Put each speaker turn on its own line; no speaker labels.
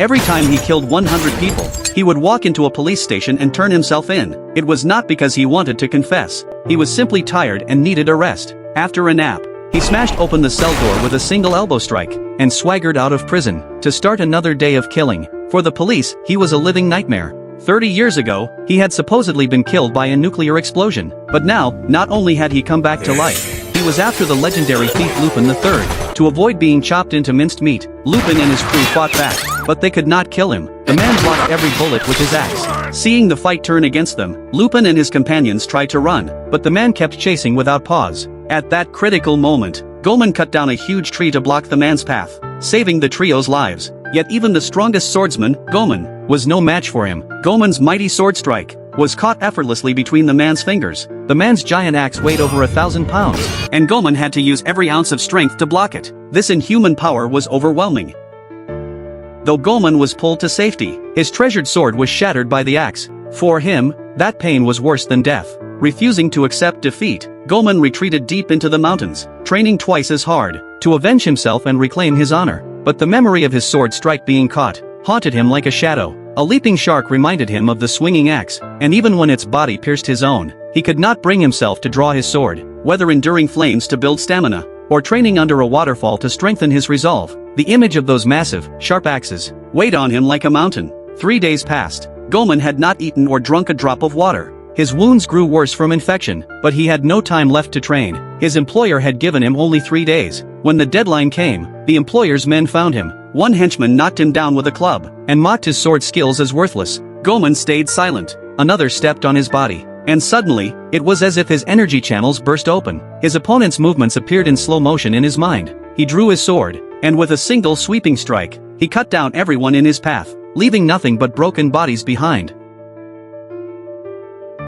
Every time he killed 100 people, he would walk into a police station and turn himself in. It was not because he wanted to confess. He was simply tired and needed a rest. After a nap, he smashed open the cell door with a single elbow strike and swaggered out of prison to start another day of killing. For the police, he was a living nightmare. 30 years ago, he had supposedly been killed by a nuclear explosion. But now, not only had he come back to life, he was after the legendary thief Lupin III. To avoid being chopped into minced meat, Lupin and his crew fought back, but they could not kill him. The man blocked every bullet with his axe. Seeing the fight turn against them, Lupin and his companions tried to run, but the man kept chasing without pause. At that critical moment, Goman cut down a huge tree to block the man's path, saving the trio's lives. Yet even the strongest swordsman, Goman, was no match for him. Goman's mighty sword strike was caught effortlessly between the man's fingers. The man's giant axe weighed over 1,000 pounds, and Goman had to use every ounce of strength to block it. This inhuman power was overwhelming. Though Goman was pulled to safety, his treasured sword was shattered by the axe. For him, that pain was worse than death. Refusing to accept defeat, Goman retreated deep into the mountains, training twice as hard, to avenge himself and reclaim his honor. But the memory of his sword strike being caught haunted him like a shadow. A leaping shark reminded him of the swinging axe, and even when its body pierced his own, he could not bring himself to draw his sword. Whether enduring flames to build stamina, or training under a waterfall to strengthen his resolve, the image of those massive, sharp axes weighed on him like a mountain. 3 days passed. Goman had not eaten or drunk a drop of water. His wounds grew worse from infection, but he had no time left to train. His employer had given him only 3 days. When the deadline came, the employer's men found him. One henchman knocked him down with a club, and mocked his sword skills as worthless. Goman stayed silent. Another stepped on his body, and suddenly, it was as if his energy channels burst open. His opponent's movements appeared in slow motion in his mind. He drew his sword, and with a single sweeping strike, he cut down everyone in his path, leaving nothing but broken bodies behind.